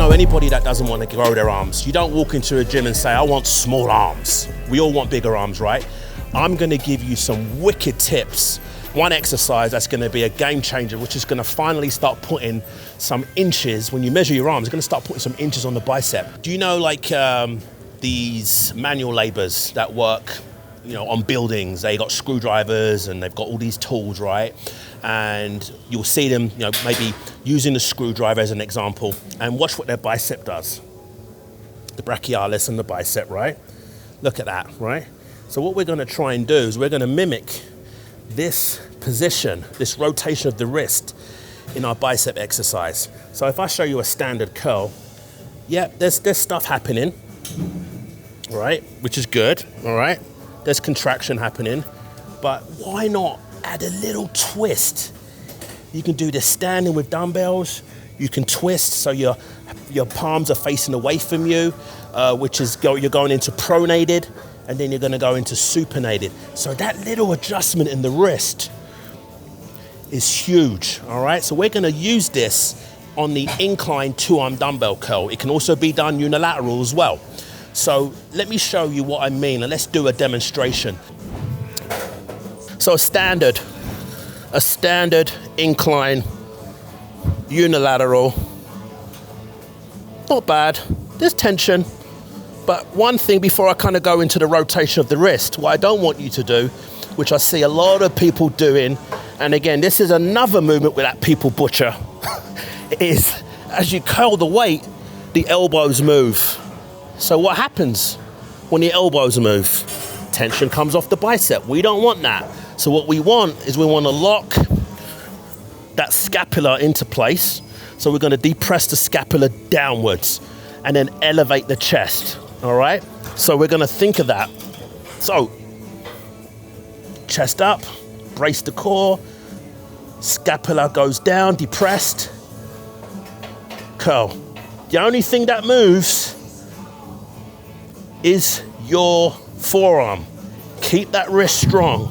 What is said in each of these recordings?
know anybody that doesn't want to grow their arms. You don't walk into a gym and say, I want small arms. We all want bigger arms, right? I'm gonna give you some wicked tips. One exercise that's gonna be a game changer, which is gonna finally start putting some inches, when you measure your arms, it's gonna start putting some inches on the bicep. Do you know like these manual laborers that work, you know, on buildings? They got screwdrivers and they've got all these tools, right? And you'll see them, you know, maybe using the screwdriver as an example, and watch what their bicep does. The brachialis and the bicep, right? Look at that, right? So what we're gonna try and do is we're gonna mimic this position, this rotation of the wrist in our bicep exercise. So if I show you a standard curl, yeah, there's stuff happening, right? Which is good, all right? There's contraction happening, but why not add a little twist? You can do this standing with dumbbells. You can twist so your palms are facing away from you, which is you're going into pronated, and then you're gonna go into supinated. So that little adjustment in the wrist is huge, all right? So we're gonna use this on the incline 2-arm dumbbell curl. It can also be done unilateral as well. So let me show you what I mean, and let's do a demonstration. So a standard incline unilateral, not bad, there's tension. But one thing before I kind of go into the rotation of the wrist, what I don't want you to do, which I see a lot of people doing, and again, this is another movement with that people butcher, is as you curl the weight, the elbows move. So what happens when the elbows move? Tension comes off the bicep. We don't want that. So what we want is we want to lock that scapula into place. So we're going to depress the scapula downwards and then elevate the chest. All right, so we're gonna think of that. So, chest up, brace the core, scapula goes down, depressed, curl. The only thing that moves is your forearm. Keep that wrist strong.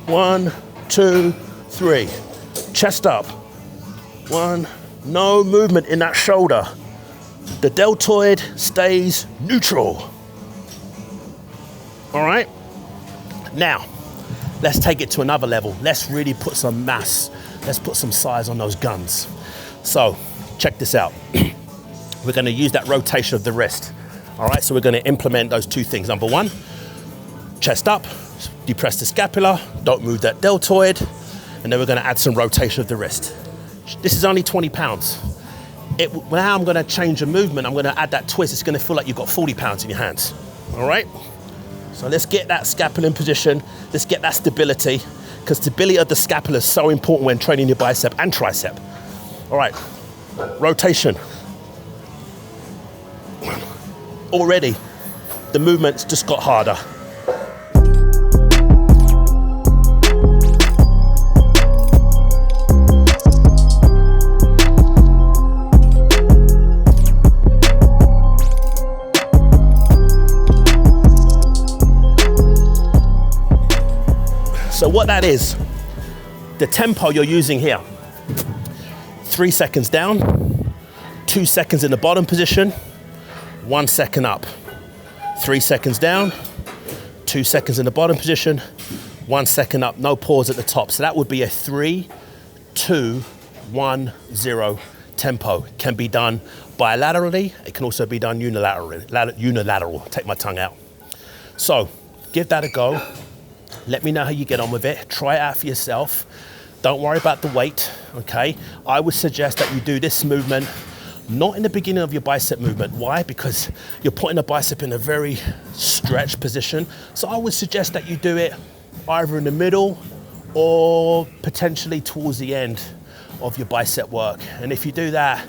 1, 2, 3. Chest up. 1, no movement in that shoulder. The deltoid stays neutral. All right? Now, let's take it to another level. Let's really put some mass. Let's put some size on those guns. So, check this out. We're gonna use that rotation of the wrist. All right, so we're gonna implement those two things. Number one, chest up, depress the scapula, don't move that deltoid, and then we're gonna add some rotation of the wrist. This is only 20 pounds. Now I'm gonna change the movement, I'm gonna add that twist, it's gonna feel like you've got 40 pounds in your hands, all right? So let's get that scapula in position, let's get that stability, because stability of the scapula is so important when training your bicep and tricep. All right, rotation. Already, the movement's just got harder. So what that is, the tempo you're using here, 3 seconds down, 2 seconds in the bottom position, 1 second up. 3 seconds down, 2 seconds in the bottom position, 1 second up, no pause at the top. So that would be a 3, 2, 1, 0 tempo. Can be done bilaterally, it can also be done unilaterally. Unilateral, take my tongue out. So give that a go. Let me know how you get on with it. Try it out for yourself. Don't worry about the weight, okay? I would suggest that you do this movement not in the beginning of your bicep movement. Why? Because you're putting the bicep in a very stretched position. So I would suggest that you do it either in the middle or potentially towards the end of your bicep work. And if you do that,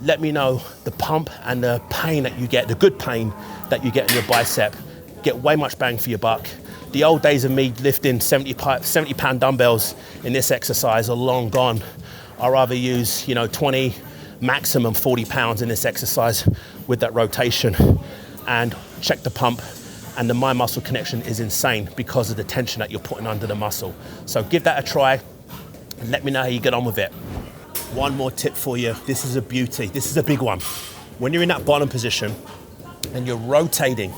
let me know the pump and the pain that you get, the good pain that you get in your bicep. Get way much bang for your buck. The old days of me lifting 70-pound dumbbells in this exercise are long gone. I'd rather use, 20, maximum 40 pounds in this exercise with that rotation. And check the pump, and the mind muscle connection is insane because of the tension that you're putting under the muscle. So give that a try and let me know how you get on with it. One more tip for you. This is a beauty. This is a big one. When you're in that bottom position and you're rotating,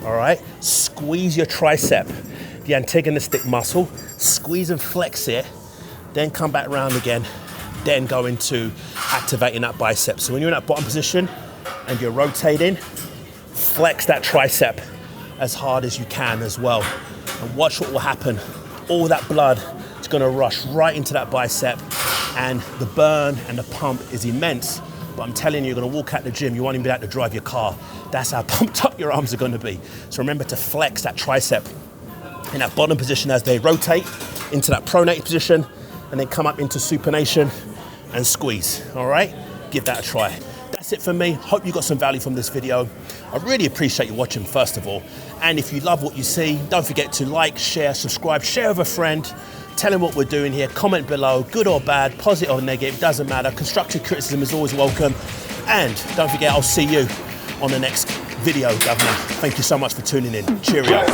all right, squeeze your tricep, the antagonistic muscle, squeeze and flex it, then come back around again, then go into activating that bicep. So when you're in that bottom position and you're rotating, flex that tricep as hard as you can as well. And watch what will happen. All that blood is gonna rush right into that bicep, and the burn and the pump is immense. But I'm telling you, you're gonna walk out the gym, you won't even be able to drive your car. That's how pumped up your arms are gonna be. So remember to flex that tricep in that bottom position as they rotate into that pronated position, and then come up into supination and squeeze, all right? Give that a try. That's it for me. Hope you got some value from this video. I really appreciate you watching, first of all. And if you love what you see, don't forget to like, share, subscribe, share with a friend. Tell them what we're doing here. Comment below, good or bad, positive or negative, doesn't matter. Constructive criticism is always welcome. And don't forget, I'll see you on the next video, Governor. Thank you so much for tuning in. Cheerio.